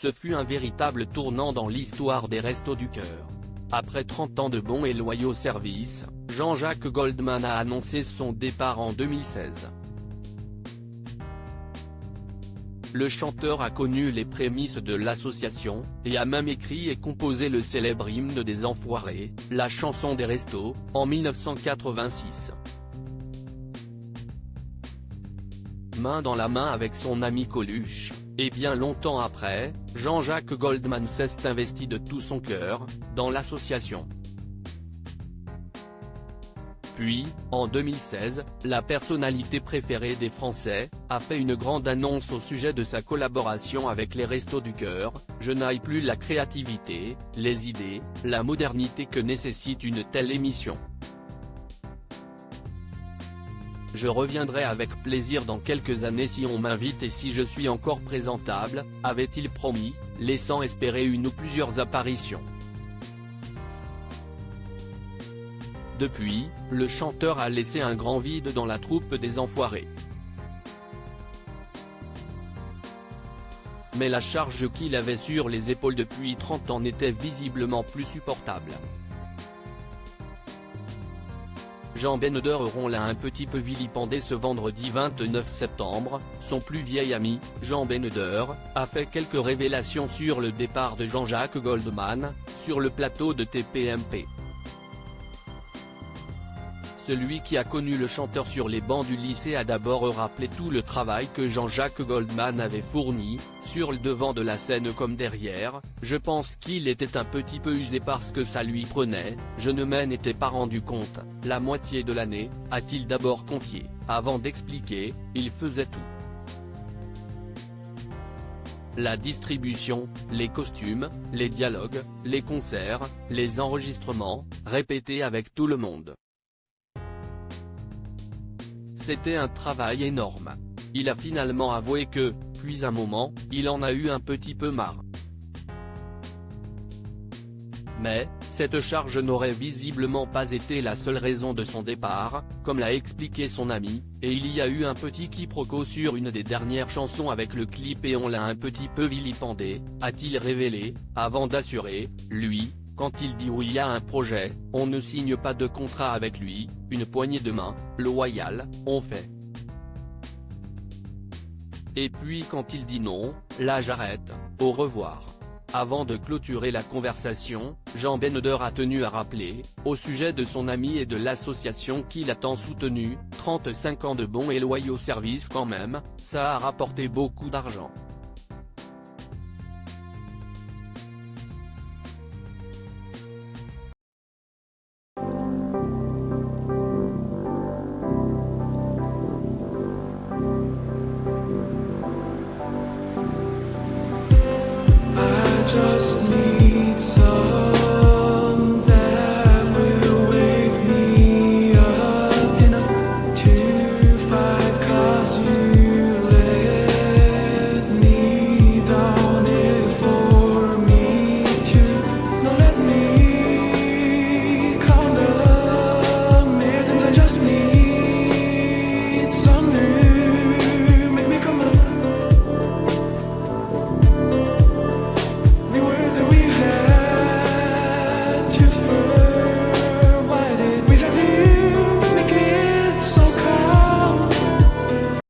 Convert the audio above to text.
ce fut un véritable tournant dans l'histoire des Restos du Cœur. Après 30 ans de bons et loyaux services, Jean-Jacques Goldman a annoncé son départ en 2016. Le chanteur a connu les prémices de l'association, et a même écrit et composé le célèbre hymne des Enfoirés, la chanson des Restos, en 1986. Main dans la main avec son ami Coluche, et bien longtemps après, Jean-Jacques Goldman s'est investi de tout son cœur, dans l'association. Puis, en 2016, la personnalité préférée des Français, a fait une grande annonce au sujet de sa collaboration avec les Restos du Cœur: « Je n'ai plus la créativité, les idées, la modernité que nécessite une telle émission. Je reviendrai avec plaisir dans quelques années si on m'invite et si je suis encore présentable », avait-il promis, laissant espérer une ou plusieurs apparitions. Depuis, le chanteur a laissé un grand vide dans la troupe des Enfoirés. Mais la charge qu'il avait sur les épaules depuis 30 ans n'était visiblement plus supportable. Jean Beneder l'a un petit peu vilipendé ce vendredi 29 septembre, son plus vieil ami, Jean Beneder, a fait quelques révélations sur le départ de Jean-Jacques Goldman, sur le plateau de TPMP. Celui qui a connu le chanteur sur les bancs du lycée a d'abord rappelé tout le travail que Jean-Jacques Goldman avait fourni, sur le devant de la scène comme derrière. « Je pense qu'il était un petit peu usé parce que ça lui prenait, je ne m'en étais pas rendu compte, la moitié de l'année », a-t-il d'abord confié, avant d'expliquer, il faisait tout. La distribution, les costumes, les dialogues, les concerts, les enregistrements, répétés avec tout le monde. C'était un travail énorme. Il a finalement avoué que, puis un moment, il en a eu un petit peu marre. Mais, cette charge n'aurait visiblement pas été la seule raison de son départ, comme l'a expliqué son ami, et il y a eu un petit quiproquo sur une des dernières chansons avec le clip et on l'a un petit peu vilipendé, a-t-il révélé, avant d'assurer, lui, quand il dit oui à un projet, on ne signe pas de contrat avec lui, une poignée de main, loyale, on fait. Et puis quand il dit non, là j'arrête, au revoir. Avant de clôturer la conversation, Jean Beneder a tenu à rappeler, au sujet de son ami et de l'association qu'il a tant soutenu, 35 ans de bons et loyaux services quand même, ça a rapporté beaucoup d'argent.